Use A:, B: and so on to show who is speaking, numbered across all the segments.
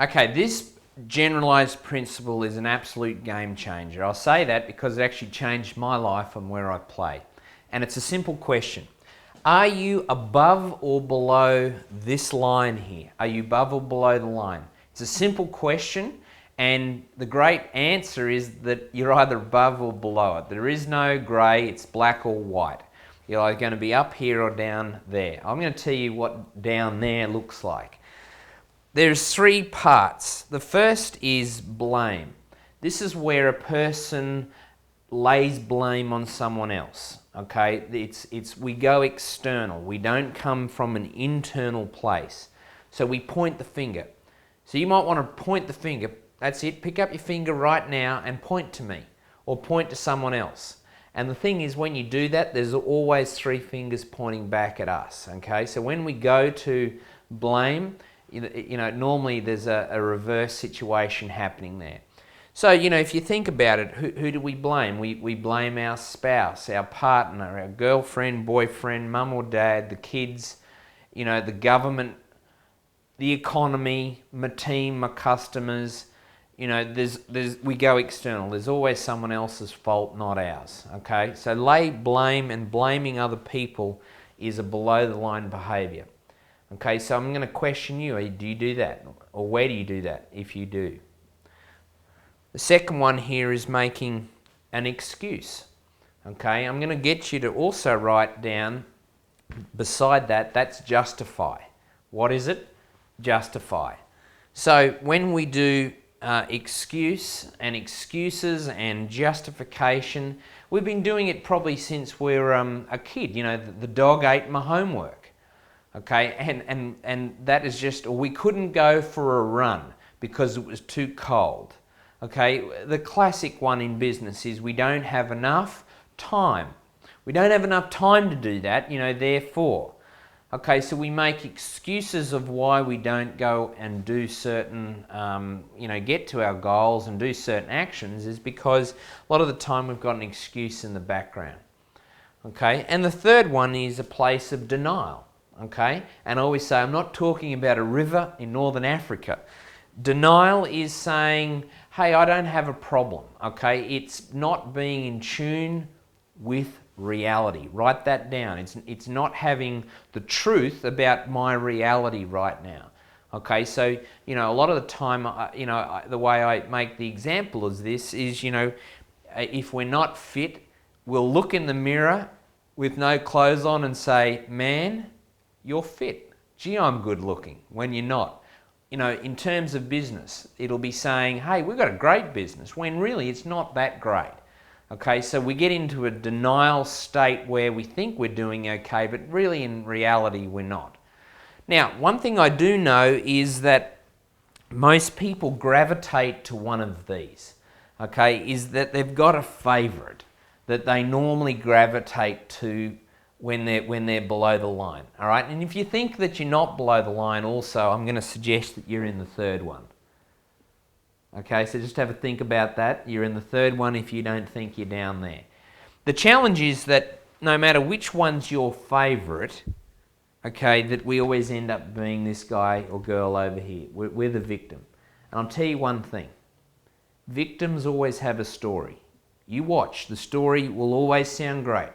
A: Okay, this generalized principle is an absolute game changer. I'll say that because it actually changed my life and where I play. And it's a simple question. Are you above or below this line here? Are you above or below the line? It's a simple question, and the great answer is that you're either above or below it. There is no grey, it's black or white. You're either going to be up here or down there. I'm going to tell you what down there looks like. There's three parts. The first is blame. This is where a person lays blame on someone else. Okay, we go external. We don't come from an internal place. So we point the finger. So you might want to point the finger. That's it. Pick up your finger right now and point to me, or point to someone else. And the thing is, when you do that, there's always three fingers pointing back at us. Okay, so when we go to blame, normally there's a reverse situation happening there. So, if you think about it, who do we blame? We blame our spouse, our partner, our girlfriend, boyfriend, mum or dad, the kids, the government, the economy, my team, my customers. We go external. There's always someone else's fault, not ours. Okay, so lay blame and blaming other people is a below the line behaviour. Okay, so I'm going to question you. Do you do that? Or where do you do that if you do? The second one here is making an excuse. Okay, I'm going to get you to also write down beside that, that's justify. What is it? Justify. So when we do excuse and excuses and justification, we've been doing it probably since we were a kid. The dog ate my homework. Okay, and that is just, or we couldn't go for a run because it was too cold. Okay, the classic one in business is we don't have enough time. We don't have enough time to do that, therefore. Okay, so we make excuses of why we don't go and do certain, get to our goals and do certain actions is because a lot of the time we've got an excuse in the background. Okay, and the third one is a place of denial. Okay, and I always say I'm not talking about a river in northern Africa. Denial is saying, hey, I don't have a problem. Okay, it's not being in tune with reality. Write that down. It's not having the truth about my reality right now. Okay, so a lot of the time, the way I make the example of this is, if we're not fit, we'll look in the mirror with no clothes on and say, man, you're fit. Gee, I'm good looking, when you're not. In terms of business, it'll be saying, hey, we've got a great business, when really it's not that great. Okay, so we get into a denial state where we think we're doing okay, but really in reality we're not. Now, one thing I do know is that most people gravitate to one of these. Okay, is that they've got a favourite that they normally gravitate to when they're below the line. All right, and if you think that you're not below the line also, I'm going to suggest that you're in the third one. Okay, so just have a think about that. You're in the third one if you don't think you're down there. The challenge is that no matter which one's your favourite, okay, that we always end up being this guy or girl over here. We're the victim. And I'll tell you one thing. Victims always have a story. You watch, the story will always sound great.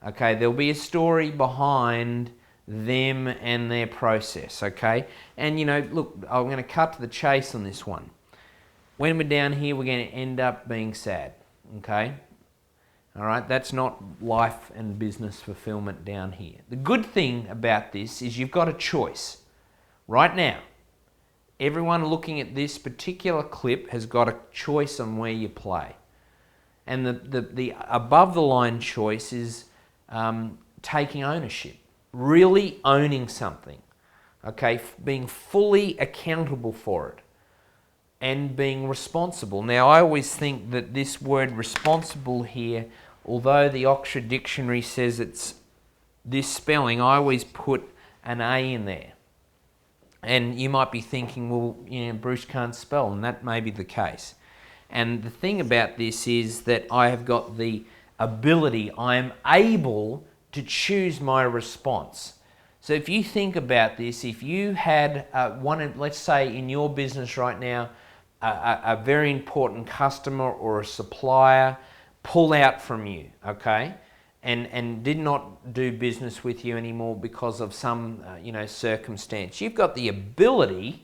A: Okay, there'll be a story behind them and their process, okay? And look, I'm going to cut to the chase on this one. When we're down here, we're going to end up being sad, okay? All right, that's not life and business fulfillment down here. The good thing about this is you've got a choice. Right now, everyone looking at this particular clip has got a choice on where you play. And the above the line choice is taking ownership, really owning something, okay, being fully accountable for it and being responsible. Now, I always think that this word responsible here, although the Oxford Dictionary says it's this spelling, I always put an A in there. And you might be thinking, well, Bruce can't spell, and that may be the case. And the thing about this is that I have got the ability, I am able to choose my response. So if you think about this, if you had let's say in your business right now, a very important customer or a supplier pull out from you, okay, and did not do business with you anymore because of some circumstance, you've got the ability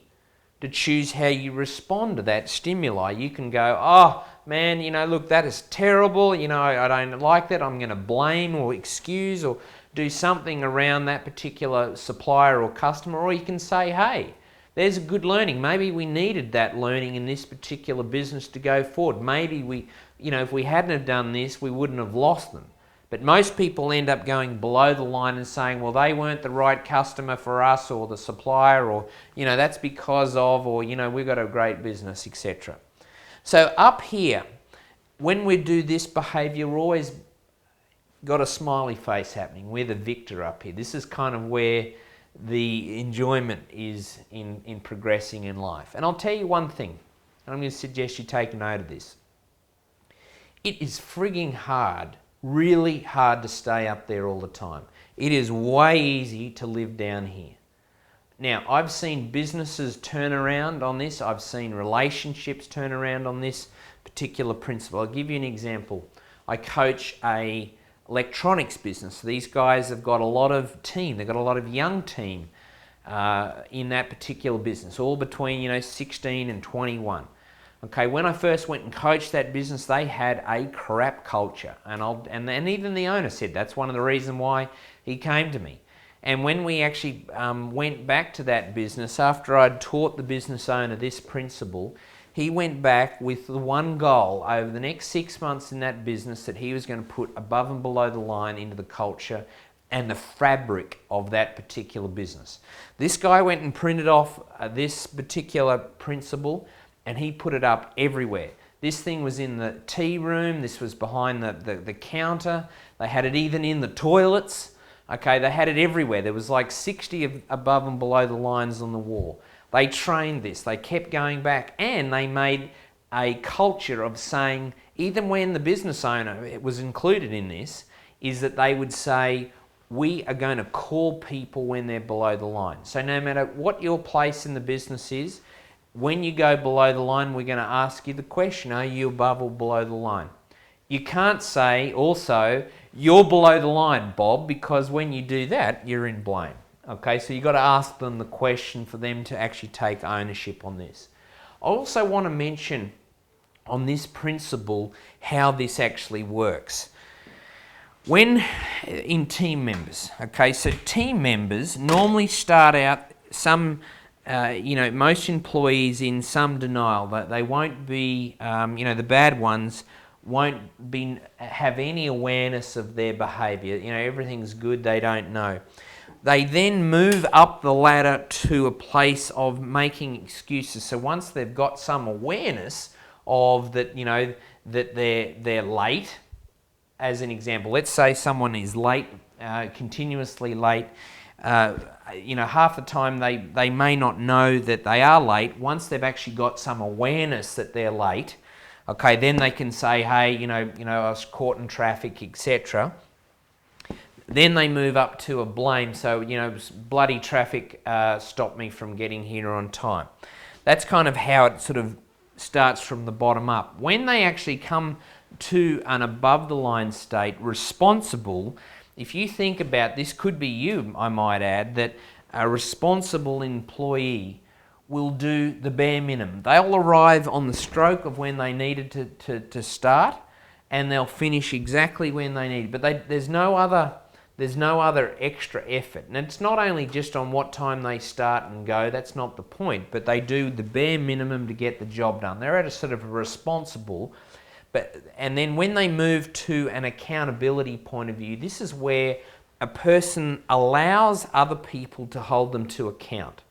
A: to choose how you respond to that stimuli. You can go, oh man, look, that is terrible, I don't like that, I'm going to blame or excuse or do something around that particular supplier or customer. Or you can say, hey, there's a good learning. Maybe we needed that learning in this particular business to go forward. Maybe if we hadn't have done this, we wouldn't have lost them. But most people end up going below the line and saying, well, they weren't the right customer for us, or the supplier, or, that's because of, or, we've got a great business, etc. So up here, when we do this behavior, we're always got a smiley face happening. We're the victor up here. This is kind of where the enjoyment is in progressing in life. And I'll tell you one thing, and I'm going to suggest you take note of this. It is frigging hard, really hard to stay up there all the time. It is way easy to live down here. Now, I've seen businesses turn around on this. I've seen relationships turn around on this particular principle. I'll give you an example. I coach a electronics business. These guys have got a lot of team. They've got a lot of young team in that particular business, all between 16 and 21. Okay, when I first went and coached that business, they had a crap culture, and even the owner said that's one of the reasons why he came to me. And when we actually went back to that business, after I'd taught the business owner this principle, he went back with the one goal over the next 6 months in that business, that he was going to put above and below the line into the culture and the fabric of that particular business. This guy went and printed off this particular principle, and he put it up everywhere. This thing was in the tea room, this was behind the counter, they had it even in the toilets, okay, they had it everywhere. There was like 60 above and below the lines on the wall. They trained this, they kept going back, and they made a culture of saying, even when the business owner was included in this, is that they would say, we are going to call people when they're below the line. So no matter what your place in the business is, when you go below the line, we're going to ask you the question, are you above or below the line? You can't say also, you're below the line, Bob, because when you do that, you're in blame. Okay, so you've got to ask them the question for them to actually take ownership on this. I also want to mention on this principle how this actually works. When in team members, okay, so team members normally start out most employees in some denial. That they won't be, the bad ones won't have any awareness of their behaviour. Everything's good, they don't know. They then move up the ladder to a place of making excuses. So once they've got some awareness of that, that they're late, as an example, let's say someone is late, continuously late. Half the time they may not know that they are late. Once they've actually got some awareness that they're late, okay, then they can say, hey, I was caught in traffic, etc. Then they move up to a blame. So, bloody traffic stopped me from getting here on time. That's kind of how it sort of starts from the bottom up. When they actually come to an above the line state, responsible, if you think about this, could be you, I might add, that a responsible employee will do the bare minimum. They'll arrive on the stroke of when they needed to start, and they'll finish exactly when they need. But there's no other extra effort. And it's not only just on what time they start and go, that's not the point, but they do the bare minimum to get the job done. They're at a sort of responsible. And then when they move to an accountability point of view, this is where a person allows other people to hold them to account.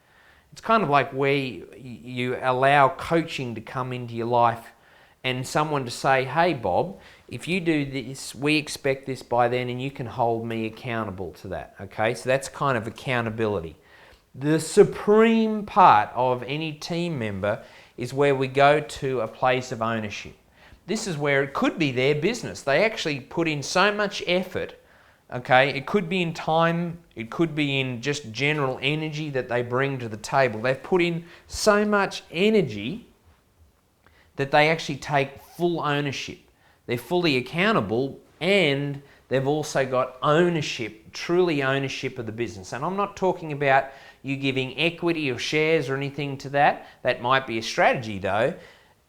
A: It's kind of like where you allow coaching to come into your life and someone to say, hey Bob, if you do this, we expect this by then, and you can hold me accountable to that. Okay, so that's kind of accountability. The supreme part of any team member is where we go to a place of ownership. This is where it could be their business. They actually put in so much effort Okay, it could be in time, it could be in just general energy that they bring to the table. They've put in so much energy that they actually take full ownership. They're fully accountable, and they've also got ownership, truly ownership of the business. And I'm not talking about you giving equity or shares or anything to that. That might be a strategy though.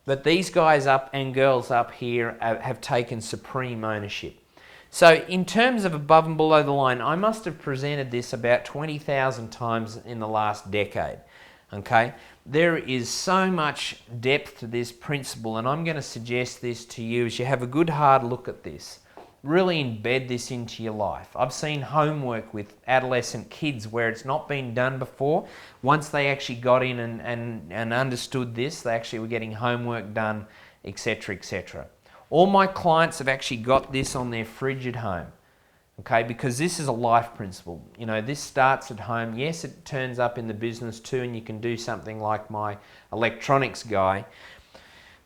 A: But these guys up and girls up here have taken supreme ownership. So in terms of above and below the line, I must have presented this about 20,000 times in the last decade. Okay, there is so much depth to this principle, and I'm going to suggest this to you as you have a good hard look at this. Really embed this into your life. I've seen homework with adolescent kids where it's not been done before. Once they actually got in and understood this, they actually were getting homework done, etc., etc. All my clients have actually got this on their fridge at home, okay, because this is a life principle. You know, this starts at home. Yes, it turns up in the business too, and you can do something like my electronics guy,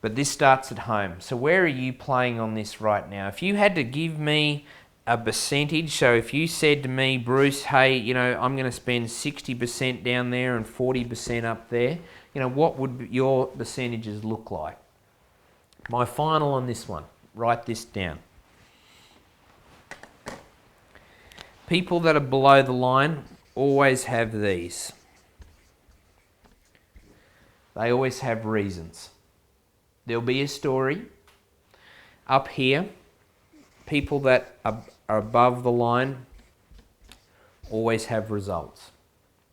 A: but this starts at home. So where are you playing on this right now? If you had to give me a percentage, so if you said to me, Bruce, hey, you know, I'm going to spend 60% down there and 40% up there, you know, what would your percentages look like? My final on this one, write this down. People that are below the line always have these. They always have reasons. There'll be a story. Up here, people that are above the line always have results.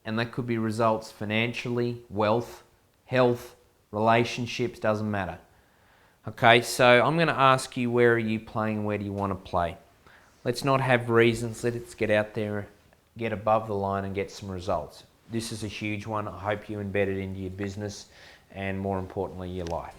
A: And that could be results financially, wealth, health, relationships, doesn't matter. Okay, so I'm going to ask you, where are you playing? Where do you want to play? Let's not have reasons. Let's get out there, get above the line and get some results. This is a huge one. I hope you embed it into your business and, more importantly, your life.